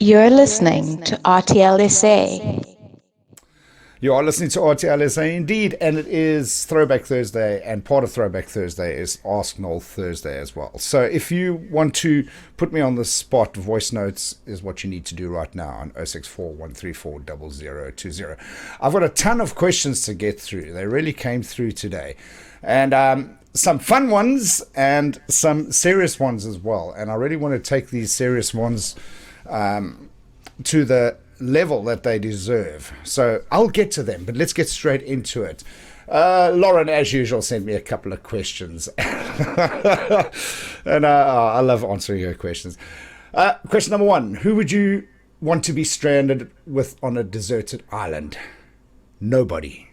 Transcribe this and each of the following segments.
You're listening to RTL SA. You are listening to RTL SA indeed, and it is Throwback Thursday, and part of Throwback Thursday is Ask Noel Thursday as well. So if you want to put me on the spot, voice notes is what you need to do right now on 064 134 0020. I've got a ton of questions to get through. They really came through today. And some fun ones and some serious ones as well. And I really want to take these serious ones to the level that they deserve. So I'll get to them, but let's get straight into it. Lauren, as usual, sent me a couple of questions. And I love answering her questions. Question number one: who would you want to be stranded with on a deserted island? Nobody.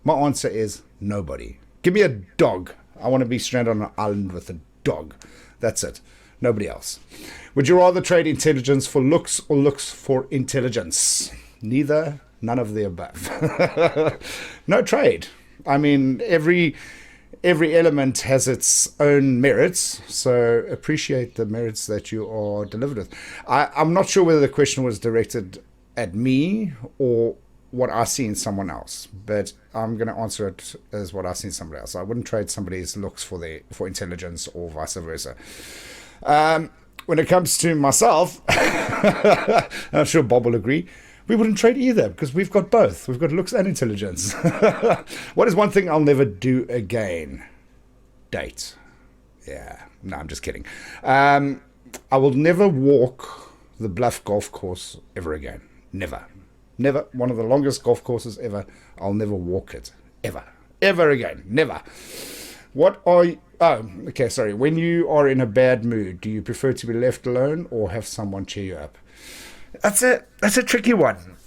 My answer is nobody. Give me a dog. I want to be stranded on an island with a dog. That's it. Nobody else. Would you rather trade intelligence for looks or looks for intelligence? Neither, none of the above. No trade. I mean, every element has its own merits, so appreciate the merits that you are delivered with. I'm not sure whether the question was directed at me or what I see in someone else, but I'm going to answer it as what I see in somebody else. I wouldn't trade somebody's looks for intelligence or vice versa. When it comes to myself, I'm sure Bob will agree, we wouldn't trade either because we've got both. We've got looks and intelligence. What is one thing I'll never do again? Date. Yeah, no, I'm just kidding. I will never walk the Bluff golf course ever again. Never. Never. One of the longest golf courses ever. I'll never walk it. Ever. Ever again. Never. What are you... Oh, okay, sorry. When you are in a bad mood, do you prefer to be left alone or have someone cheer you up? That's a tricky one.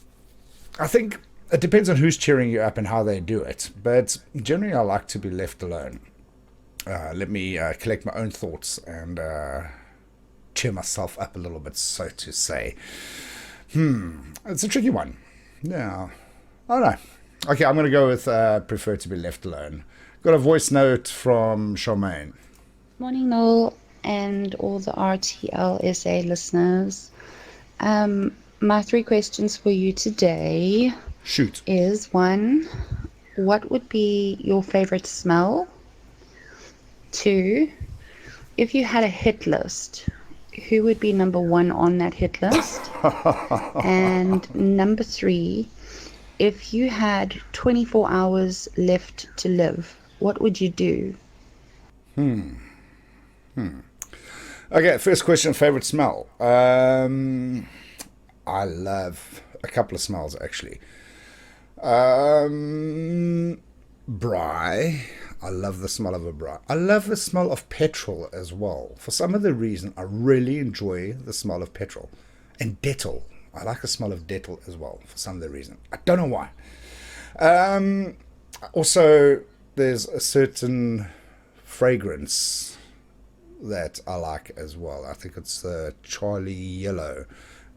I think it depends on who's cheering you up and how they do it. But generally, I like to be left alone. Let me collect my own thoughts and cheer myself up a little bit, so to say. It's a tricky one. Yeah, I don't know. Okay, I'm going to go with prefer to be left alone. Got a voice note from Charmaine. Morning, Noel, and all the RTL SA listeners. My three questions for you today Shoot. is one, what would be your favorite smell? Two, if you had a hit list, who would be number one on that hit list? And number three, if you had 24 hours left to live, what would you do? Okay, first question, favorite smell. I love a couple of smells, actually. Braai. I love the smell of a braai. I love the smell of petrol as well. For some other reason, I really enjoy the smell of petrol. And Dettol. I like the smell of Dettol as well, for some other reason. I don't know why. Also, there's a certain fragrance that I like as well. I think it's the Charlie Yellow.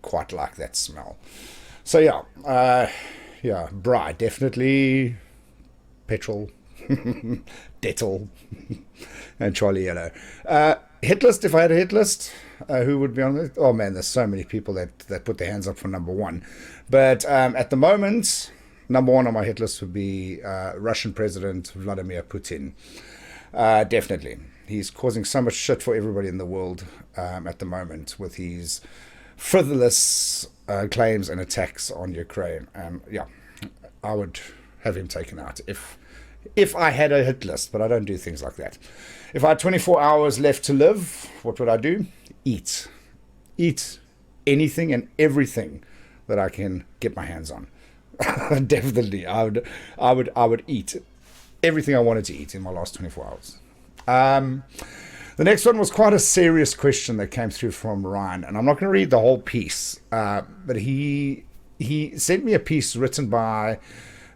Quite like that smell. So yeah, braai, definitely petrol, Dettol, and Charlie Yellow. Hit list, if I had a hit list, who would be on it? Oh man, there's so many people that put their hands up for number one. But at the moment, number one on my hit list would be Russian President Vladimir Putin. Definitely. He's causing so much shit for everybody in the world at the moment with his frivolous claims and attacks on Ukraine. Yeah, I would have him taken out if I had a hit list, but I don't do things like that. If I had 24 hours left to live, what would I do? Eat anything and everything that I can get my hands on. Definitely, I would eat everything I wanted to eat in my last 24 hours. The next one was quite a serious question that came through from Ryan, and I'm not going to read the whole piece, but he sent me a piece written by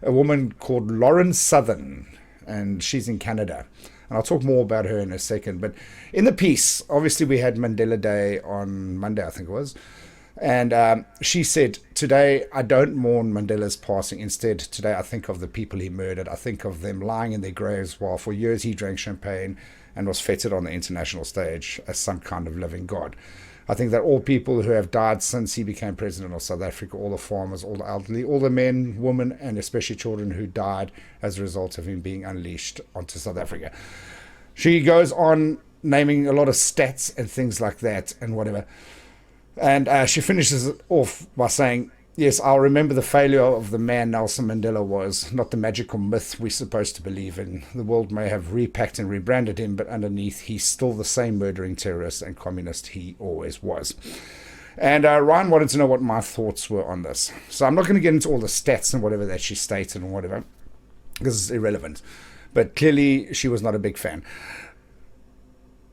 a woman called Lauren Southern, and she's in Canada. And I'll talk more about her in a second. But in the piece, obviously we had Mandela Day on Monday, I think it was. And she said, today I don't mourn Mandela's passing. Instead, today I think of the people he murdered. I think of them lying in their graves while for years he drank champagne and was feted on the international stage as some kind of living god. I think that all people who have died since he became president of South Africa, all the farmers, all the elderly, all the men, women, and especially children who died as a result of him being unleashed onto South Africa. She goes on naming a lot of stats and things like that and whatever. And she finishes it off by saying, yes, I'll remember the failure of the man Nelson Mandela was, not the magical myth we're supposed to believe in. The world may have repacked and rebranded him, but underneath he's still the same murdering terrorist and communist he always was. And Ryan wanted to know what my thoughts were on this. So I'm not going to get into all the stats and whatever that she stated and whatever, because it's irrelevant. But clearly she was not a big fan.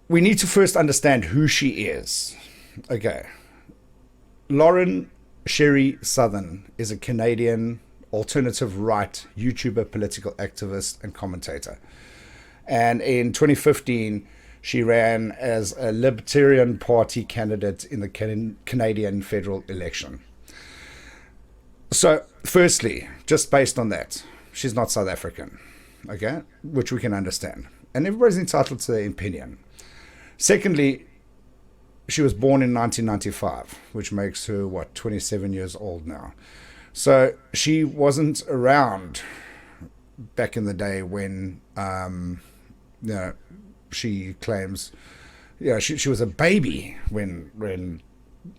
We need to first understand who she is. Okay. Lauren Sherry Southern is a Canadian alternative right YouTuber, political activist, and commentator. And in 2015, she ran as a Libertarian Party candidate in the Canadian federal election. So, firstly, just based on that, she's not South African, okay, which we can understand. And everybody's entitled to their opinion. Secondly, she was born in 1995, which makes her, 27 years old now. So she wasn't around back in the day when, she claims, she was a baby when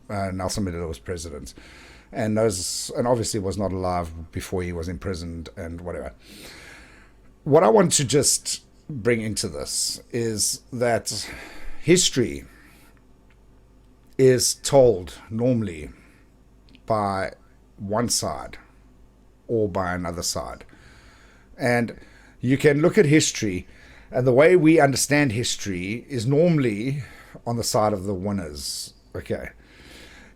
Nelson Mandela was president. And obviously was not alive before he was imprisoned and whatever. What I want to just bring into this is that history is told normally by one side or by another side. And you can look at history, and the way we understand history is normally on the side of the winners. Okay.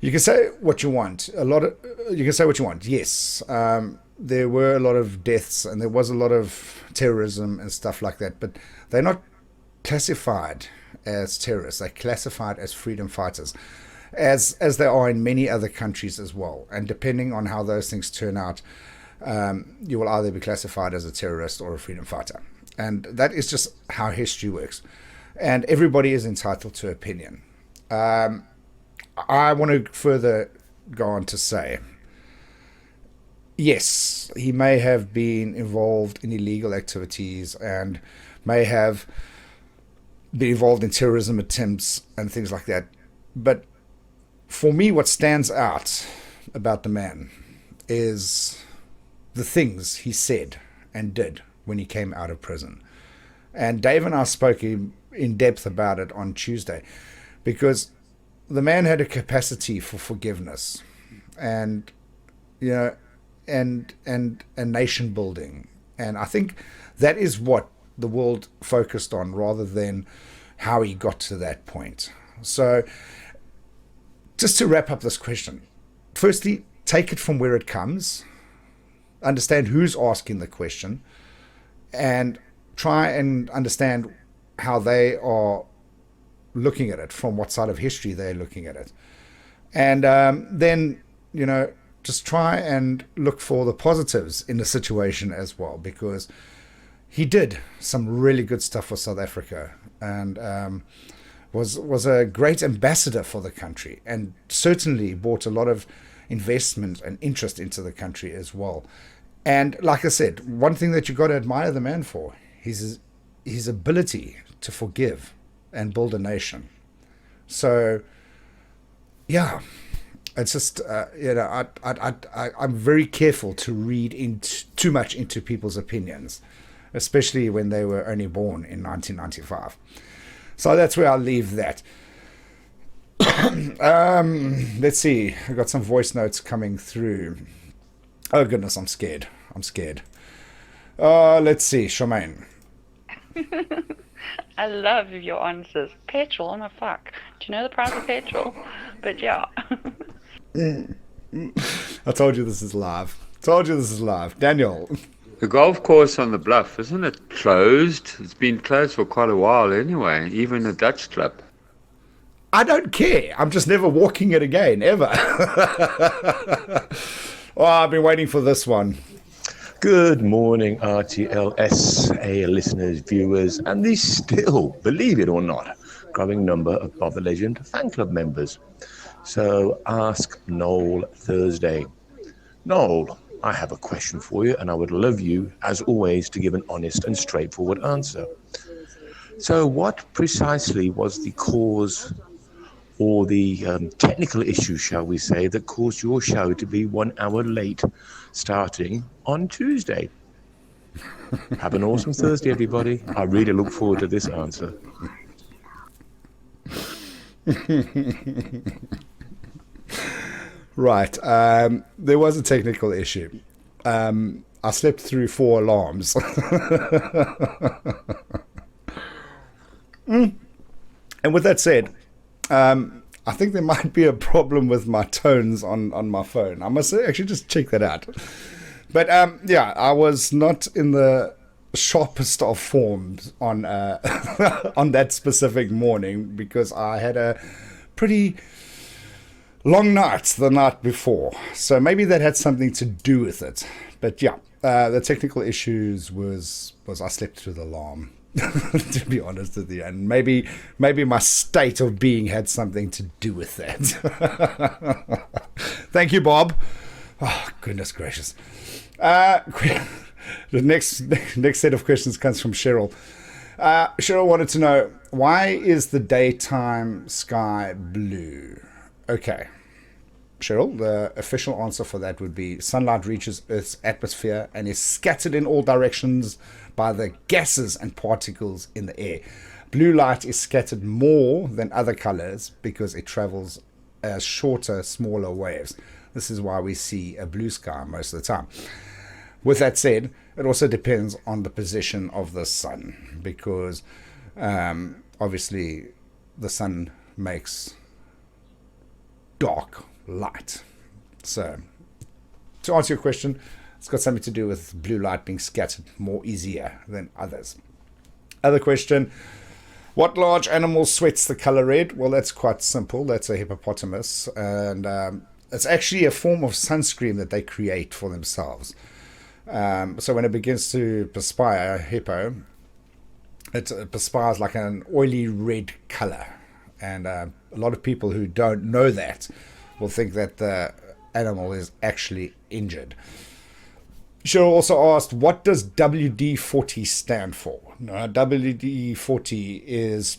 You can say what you want. You can say what you want. Yes, there were a lot of deaths and there was a lot of terrorism and stuff like that, but they're not classified as terrorists. They're classified as freedom fighters, as they are in many other countries as well. And depending on how those things turn out, you will either be classified as a terrorist or a freedom fighter. And that is just how history works. And everybody is entitled to opinion. I want to further go on to say, yes, he may have been involved in illegal activities and may have been involved in terrorism attempts and things like that. But for me, what stands out about the man is the things he said and did when he came out of prison. And Dave and I spoke in depth about it on Tuesday, because the man had a capacity for forgiveness and, and nation building. And I think that is what the world focused on rather than how he got to that point. So just to wrap up this question, firstly, take it from where it comes, understand who's asking the question, and try and understand how they are looking at it, from what side of history they're looking at it. And then, just try and look for the positives in the situation as well, because he did some really good stuff for South Africa and was a great ambassador for the country, and certainly brought a lot of investment and interest into the country as well. And like I said, one thing that you got to admire the man for is his ability to forgive and build a nation. So, yeah, it's just I'm very careful to read too much into people's opinions, especially when they were only born in 1995. So that's where I'll leave that. Let's see. I've got some voice notes coming through. Oh goodness, I'm scared. Let's see, Charmaine. I love your answers. Petrol, oh my fuck. Do you know the price of petrol? But yeah. I told you this is live. Daniel. The golf course on the Bluff, isn't it closed? It's been closed for quite a while anyway, even a Dutch club. I don't care. I'm just never walking it again, ever. Oh, I've been waiting for this one. Good morning, RTL SA listeners, viewers, and the still, believe it or not, growing number of Bob the Legend fan club members. So ask Noel Thursday. Noel, I have a question for you, and I would love you, as always, to give an honest and straightforward answer. So what precisely was the cause or the technical issue, shall we say, that caused your show to be 1 hour late starting on Tuesday? Have an awesome Thursday, everybody. I really look forward to this answer. Right. There was a technical issue. I slept through 4 alarms. And with that said, I think there might be a problem with my tones on my phone. I must actually just check that out. But yeah, I was not in the sharpest of forms on on that specific morning because I had a pretty long night the night before. So maybe that had something to do with it. But yeah, the technical issues was I slept through the alarm. To be honest with you, and maybe my state of being had something to do with that. Thank you, Bob. Oh, goodness gracious. The next set of questions comes from Cheryl. Cheryl wanted to know, why is the daytime sky blue? Okay, Cheryl, the official answer for that would be sunlight reaches Earth's atmosphere and is scattered in all directions by the gases and particles in the air. Blue light is scattered more than other colors because it travels as shorter, smaller waves. This is why we see a blue sky most of the time. With that said, it also depends on the position of the sun because obviously the sun makes dark light. So, to answer your question, it's got something to do with blue light being scattered more easier than others. Other question, what large animal sweats the color red? Well, that's quite simple. That's a hippopotamus. And it's actually a form of sunscreen that they create for themselves. So when it begins to perspire, a hippo, it perspires like an oily red color. And a lot of people who don't know that will think that the animal is actually injured. Cheryl also asked, what does WD-40 stand for? WD-40 is,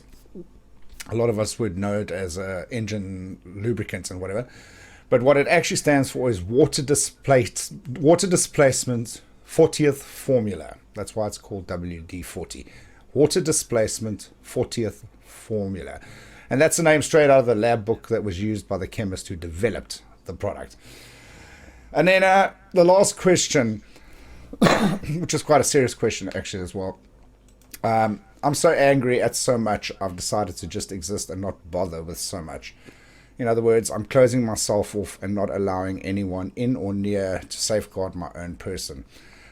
a lot of us would know it as engine lubricant and whatever, but what it actually stands for is water displacement 40th formula. That's why it's called WD-40. Water displacement 40th formula. And that's the name straight out of the lab book that was used by the chemist who developed the product. And then the last question, which is quite a serious question actually as well. I'm so angry at so much, I've decided to just exist and not bother with so much. In other words, I'm closing myself off and not allowing anyone in or near to safeguard my own person.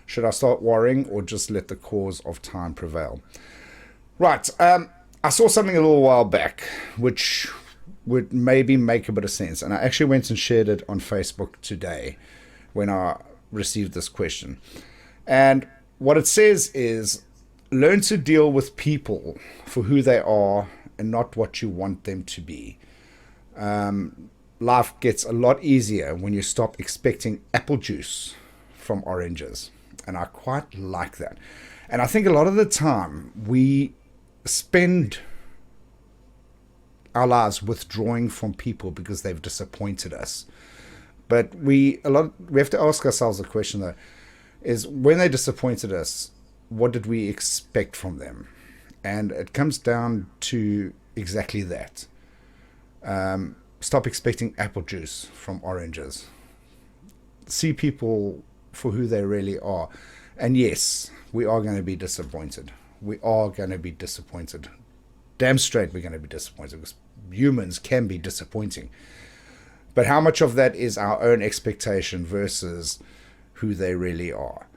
Should I start worrying or just let the cause of time prevail? Right, I saw something a little while back which would maybe make a bit of sense. And I actually went and shared it on Facebook today when I received this question. And what it says is, learn to deal with people for who they are and not what you want them to be. Life gets a lot easier when you stop expecting apple juice from oranges. And I quite like that. And I think a lot of the time we spend our lives withdrawing from people because they've disappointed us. But we have to ask ourselves the question though, is when they disappointed us, what did we expect from them? And it comes down to exactly that. Stop expecting apple juice from oranges. See people for who they really are. And yes, we are going to be disappointed. We are going to be disappointed. Damn straight we're going to be disappointed because humans can be disappointing. But how much of that is our own expectation versus who they really are?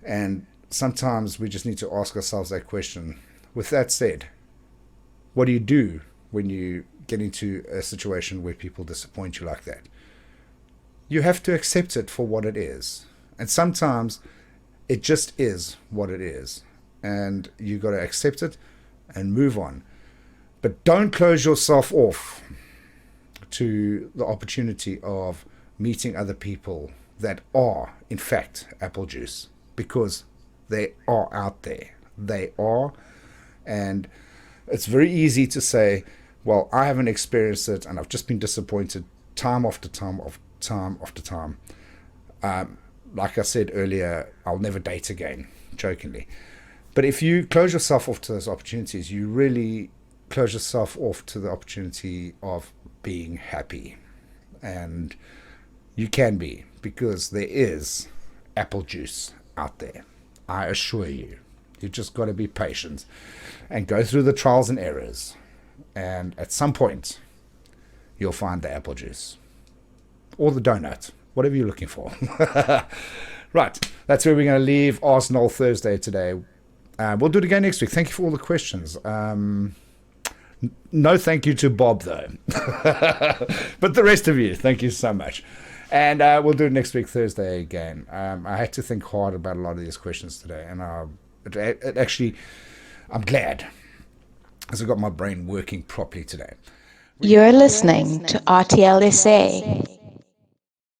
And sometimes we just need to ask ourselves that question. With that said, what do you do when you get into a situation where people disappoint you like that? You have to accept it for what it is. And sometimes it just is what it is. And you got to accept it and move on. But don't close yourself off to the opportunity of meeting other people that are, in fact, apple juice, because they are out there. They are. And it's very easy to say, well, I haven't experienced it and I've just been disappointed time after time after time. Like I said earlier, I'll never date again, jokingly. But if you close yourself off to those opportunities, you really close yourself off to the opportunity of being happy. And you can be, because there is apple juice out there. I assure you. You've just got to be patient and go through the trials and errors. And at some point, you'll find the apple juice or the donut, whatever you're looking for. Right, that's where we're going to leave Ask Noel Thursday today. We'll do it again next week. Thank you for all the questions. No thank you to Bob, though. But the rest of you, thank you so much. And we'll do it next week, Thursday, again. I had to think hard about a lot of these questions today. And it actually, I'm glad, because I got my brain working properly today. You're listening to RTL SA.